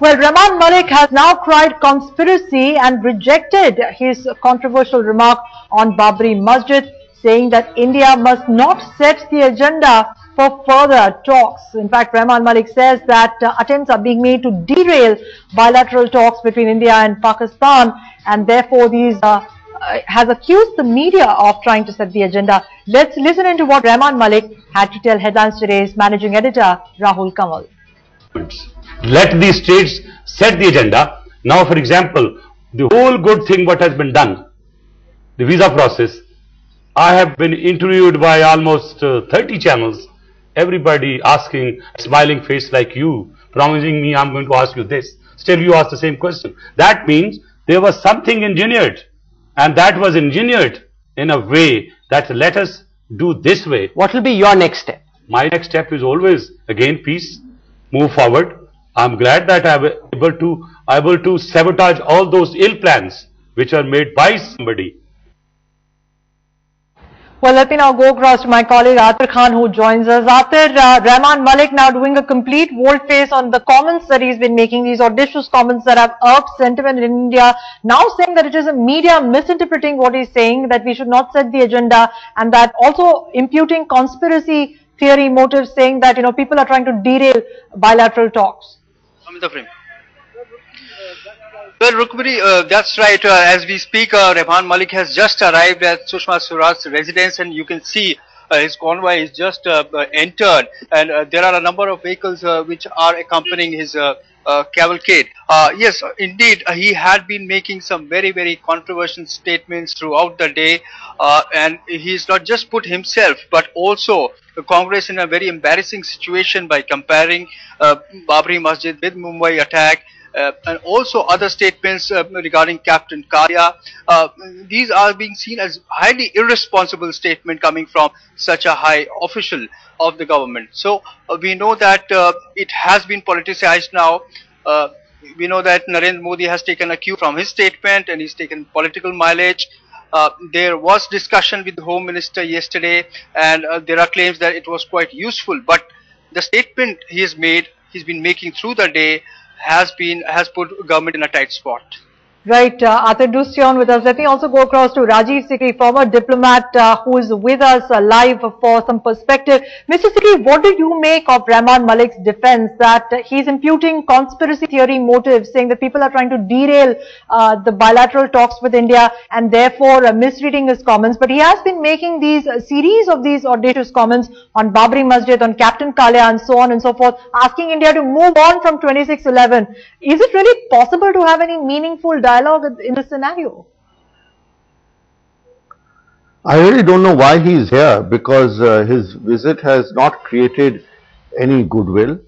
Well, Rehman Malik has now cried conspiracy and rejected his controversial remark on Babri Masjid, saying that India must not set the agenda for further talks. In fact, Rehman Malik says that attempts are being made to derail bilateral talks between India and Pakistan, and therefore these has accused the media of trying to set the agenda. Let's listen into what Rehman Malik had to tell Headlines Today's managing editor Rahul Kamal. Let the states set the agenda. Now, for example, the whole good thing what has been done, the visa process, I have been interviewed by almost 30 channels, everybody asking, smiling face like you, promising me I'm going to ask you this. Still you ask the same question. That means there was something engineered, and that was engineered in a way that let us do this way. What will be your next step? My next step is always, again, peace, move forward. I'm glad that I'm able to sabotage all those ill plans which are made by somebody. Well, let me now go across to my colleague Atir Khan, who joins us. Atir, Rehman Malik now doing a complete volte-face on the comments that he's been making, these audacious comments that have irked sentiment in India, now saying that it is a media misinterpreting what he's saying, that we should not set the agenda, and that also imputing conspiracy theory motives, saying that, people are trying to derail bilateral talks. Well, Rukmini, that's right. As we speak, Rehman Malik has just arrived at Sushma Swaraj's residence, and you can see his convoy is just entered, and there are a number of vehicles which are accompanying his cavalcade. Yes, indeed, he had been making some very, very controversial statements throughout the day, and he's not just put himself, but also the Congress in a very embarrassing situation by comparing Babri Masjid with Mumbai attack. And also other statements regarding Captain Kalia. These are being seen as highly irresponsible statement coming from such a high official of the government. So we know that it has been politicized now. We know that Narendra Modi has taken a cue from his statement, and he's taken political mileage. There was discussion with the Home Minister yesterday, and there are claims that it was quite useful. But the statement he's been making through the day has put government in a tight spot. Right, Atir, do stay on with us. Let me also go across to Rajiv Sikri, former diplomat who is with us live for some perspective. Mr. Sikri, what do you make of Rehman Malik's defense that he's imputing conspiracy theory motives, saying that people are trying to derail the bilateral talks with India and therefore misreading his comments? But he has been making these series of these audacious comments on Babri Masjid, on Captain Kalia and so on and so forth, asking India to move on from 26/11. Is it really possible to have any meaningful dialogue in this scenario? I really don't know why he is here, because his visit has not created any goodwill.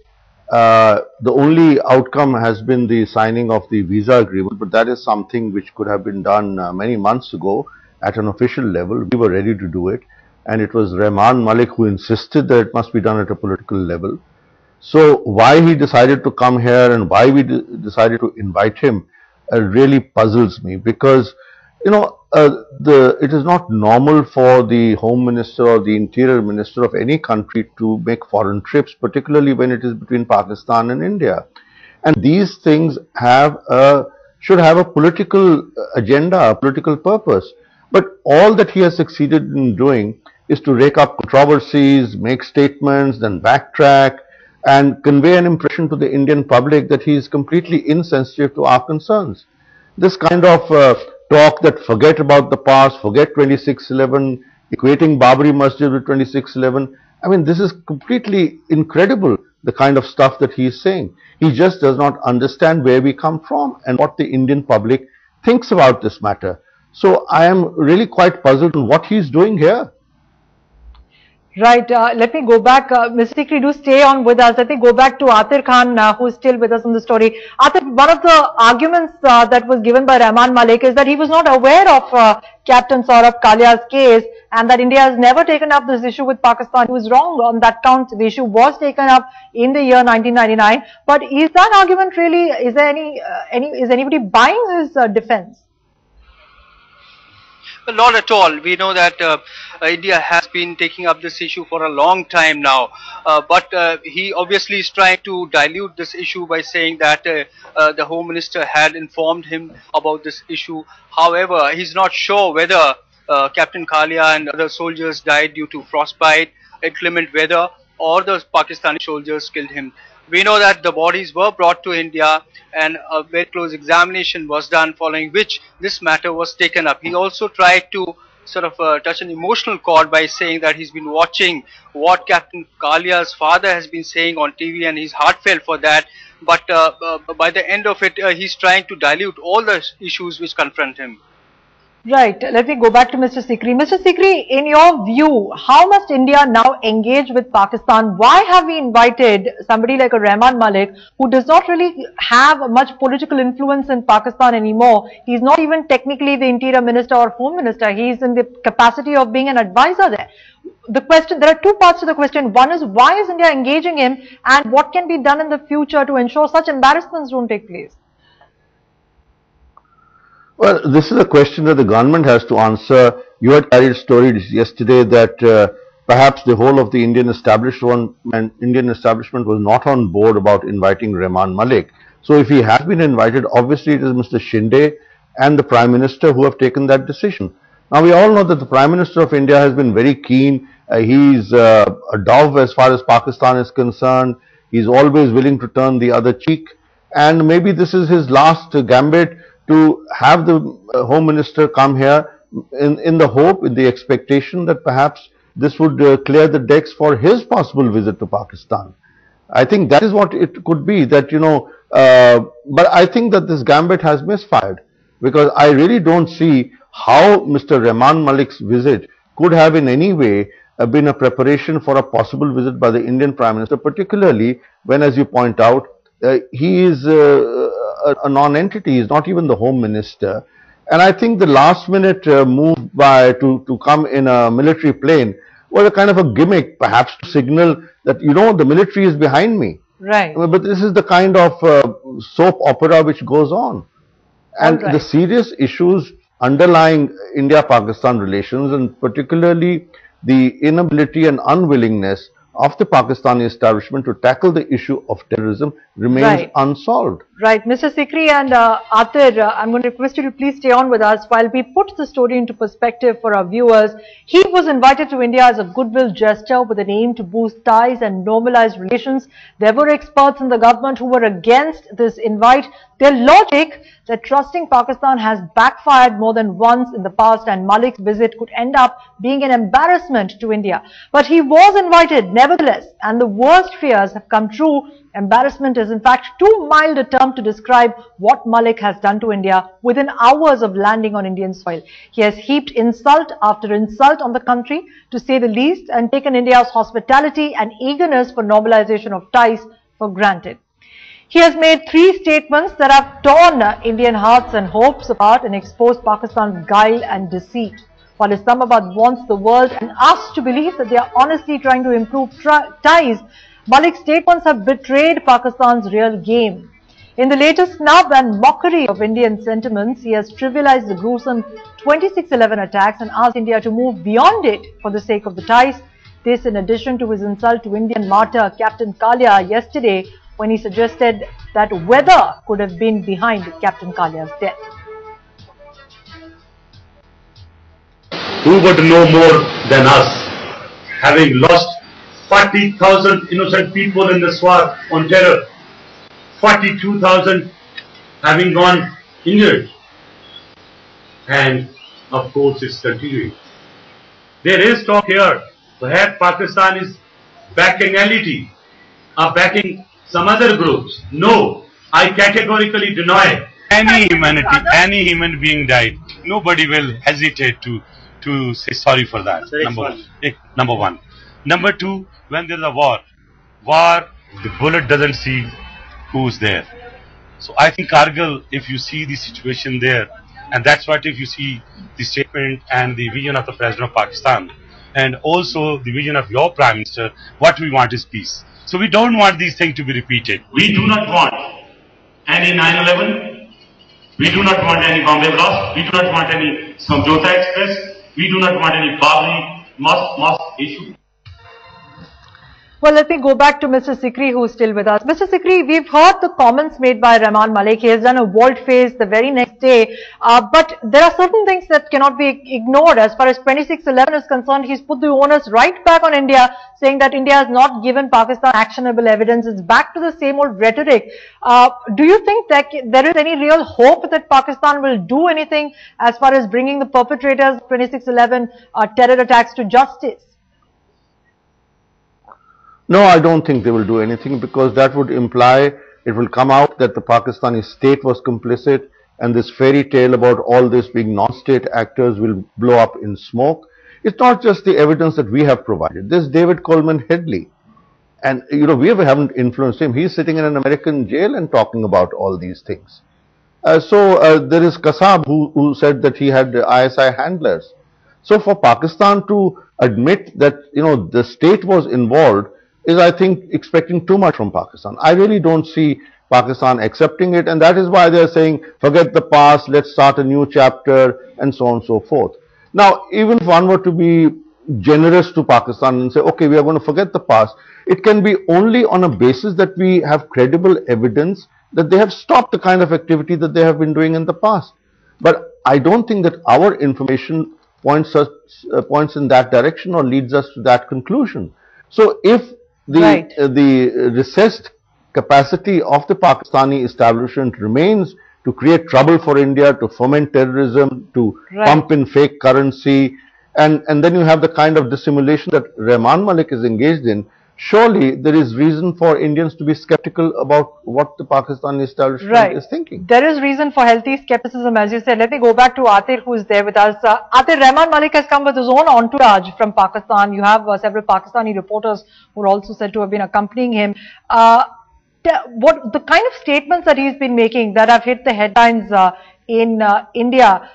The only outcome has been the signing of the visa agreement, but that is something which could have been done many months ago at an official level. We were ready to do it, and it was Rehman Malik who insisted that it must be done at a political level. So why he decided to come here and why we decided to invite him really puzzles me, because it is not normal for the Home Minister or the Interior Minister of any country to make foreign trips, particularly when it is between Pakistan and India. And these things should have a political agenda, a political purpose. But all that he has succeeded in doing is to rake up controversies, make statements, then backtrack, and convey an impression to the Indian public that he is completely insensitive to our concerns. This kind of talk that forget about the past, forget 26/11, equating Babri Masjid with 26/11, I mean, this is completely incredible, the kind of stuff that he is saying. He just does not understand where we come from and what the Indian public thinks about this matter. So I am really quite puzzled on what he is doing here. Right, let me go back, Mr. Sikri, do stay on with us. Let me go back to Atir Khan, who is still with us on the story. Atir, one of the arguments that was given by Rehman Malik is that he was not aware of Captain Saurabh Kalia's case, and that India has never taken up this issue with Pakistan. He was wrong on that count. The issue was taken up in the year 1999. But is that argument really, is anybody buying his defense? Not at all. We know that India has been taking up this issue for a long time now, but he obviously is trying to dilute this issue by saying that the Home Minister had informed him about this issue. However, he's not sure whether Captain Kalia and other soldiers died due to frostbite, inclement weather, or the Pakistani soldiers killed him. We know that the bodies were brought to India and a very close examination was done, following which this matter was taken up. He also tried to sort of touch an emotional chord by saying that he's been watching what Captain Kalia's father has been saying on TV and he's heartfelt for that. But by the end of it, he's trying to dilute all the issues which confront him. Right. Let me go back to Mr. Sikri. Mr. Sikri, in your view, how must India now engage with Pakistan? Why have we invited somebody like a Rehman Malik, who does not really have much political influence in Pakistan anymore? He's not even technically the Interior Minister or Home Minister. He's in the capacity of being an advisor there. The question, there are two parts to the question. One is, why is India engaging him, and what can be done in the future to ensure such embarrassments don't take place? Well, this is a question that the government has to answer. You had carried stories yesterday that perhaps the whole of the Indian establishment was not on board about inviting Rehman Malik. So if he has been invited, obviously it is Mr. Shinde and the Prime Minister who have taken that decision. Now we all know that the Prime Minister of India has been very keen. He's a dove as far as Pakistan is concerned. He's always willing to turn the other cheek. And maybe this is his last gambit, to have the Home Minister come here in the hope, in the expectation that perhaps this would clear the decks for his possible visit to Pakistan. I think that is what it could be, that, you know, but I think that this gambit has misfired, because I really don't see how Mr. Rehman Malik's visit could have in any way been a preparation for a possible visit by the Indian Prime Minister, particularly when, as you point out, he is a non-entity. He is not even the Home Minister. And I think the last minute move to come in a military plane was a kind of a gimmick, perhaps to signal that, you know, the military is behind me. Right. But this is the kind of soap opera which goes on. And the serious issues underlying India-Pakistan relations, and particularly the inability and unwillingness of the Pakistani establishment to tackle the issue of terrorism, remains unsolved. Right. Mr. Sikri and Atir, I'm going to request you to please stay on with us while we put the story into perspective for our viewers. He was invited to India as a goodwill gesture with an aim to boost ties and normalize relations. There were experts in the government who were against this invite. Their logic that trusting Pakistan has backfired more than once in the past, and Malik's visit could end up being an embarrassment to India. But he was invited nevertheless, and the worst fears have come true. Embarrassment is in fact too mild a term to describe what Malik has done to India within hours of landing on Indian soil. He has heaped insult after insult on the country, to say the least, and taken India's hospitality and eagerness for normalization of ties for granted. He has made 3 statements that have torn Indian hearts and hopes apart and exposed Pakistan's guile and deceit. While Islamabad wants the world and us to believe that they are honestly trying to improve ties, Malik's statements have betrayed Pakistan's real game. In the latest snub and mockery of Indian sentiments, he has trivialized the gruesome 26/11 attacks and asked India to move beyond it for the sake of the ties. This in addition to his insult to Indian martyr Captain Kalia yesterday, when he suggested that weather could have been behind Captain Kalia's death. Who would know more than us, having lost 40,000 innocent people in the war on terror, 42,000 having gone injured, and of course it's continuing. There is talk here, perhaps Pakistan is backing LET, or backing some other groups. No, I categorically deny any humanity, any human being died. Nobody will hesitate to say sorry for that. Number one. Number two, when there is a war, the bullet doesn't see who's there. So I think Kargil, if you see the situation there, and that's what if you see the statement and the vision of the President of Pakistan, and also the vision of your Prime Minister, what we want is peace. So we don't want these things to be repeated. We do not want any 9/11. We do not want any Bombay Blast. We do not want any Samjhota Express. We do not want any Babri Masjid issue. Well, let me go back to Mr. Sikri, who is still with us. Mr. Sikri, we've heard the comments made by Rehman Malik. He has done a volte-face the very next day. But there are certain things that cannot be ignored. As far as 2611 is concerned, he's put the onus right back on India, saying that India has not given Pakistan actionable evidence. It's back to the same old rhetoric. Do you think that there is any real hope that Pakistan will do anything as far as bringing the perpetrators of 2611 terror attacks to justice? No, I don't think they will do anything, because that would imply it will come out that the Pakistani state was complicit, and this fairy tale about all this being non-state actors will blow up in smoke. It's not just the evidence that we have provided. There's David Coleman Headley, and we haven't influenced him. He's sitting in an American jail and talking about all these things. There is Kasab, who said that he had ISI handlers. So for Pakistan to admit that the state was involved is, I think, expecting too much from Pakistan. I really don't see Pakistan accepting it, and that is why they're saying, forget the past, let's start a new chapter, and so on and so forth. Now, even if one were to be generous to Pakistan and say, okay, we are going to forget the past, it can be only on a basis that we have credible evidence that they have stopped the kind of activity that they have been doing in the past. But I don't think that our information points in that direction or leads us to that conclusion. So if the recessed capacity of the Pakistani establishment remains to create trouble for India, to foment terrorism, to pump in fake currency, and then you have the kind of dissimulation that Rehman Malik is engaged in, surely there is reason for Indians to be skeptical about what the Pakistani establishment is thinking. There is reason for healthy skepticism, as you said. Let me go back to Atir, who is there with us. Atir, Rehman Malik has come with his own entourage from Pakistan. You have several Pakistani reporters who are also said to have been accompanying him. What the kind of statements that he's been making that have hit the headlines in India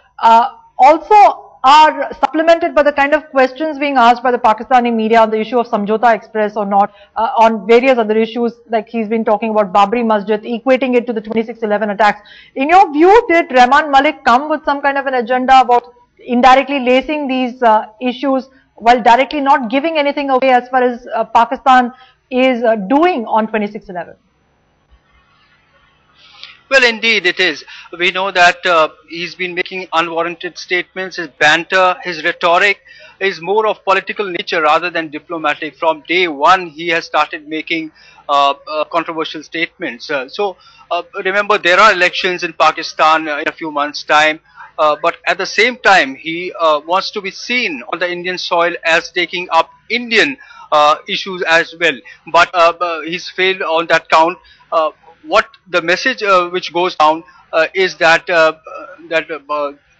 also are supplemented by the kind of questions being asked by the Pakistani media on the issue of Samjhota Express or not, on various other issues, like he's been talking about Babri Masjid, equating it to the 2611 attacks. In your view, did Rehman Malik come with some kind of an agenda about indirectly lacing these issues while directly not giving anything away as far as Pakistan is doing on 2611? Well, indeed it is. We know that he's been making unwarranted statements. His banter, his rhetoric is more of political nature rather than diplomatic. From day one, he has started making controversial statements. Remember, there are elections in Pakistan in a few months' time. But at the same time, he wants to be seen on the Indian soil as taking up Indian issues as well. But he's failed on that count. What the message which goes down is that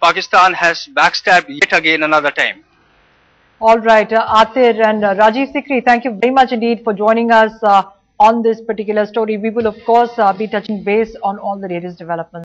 Pakistan has backstabbed yet again another time. All right, Atir and Rajiv Sikri, thank you very much indeed for joining us on this particular story. We will of course be touching base on all the latest developments.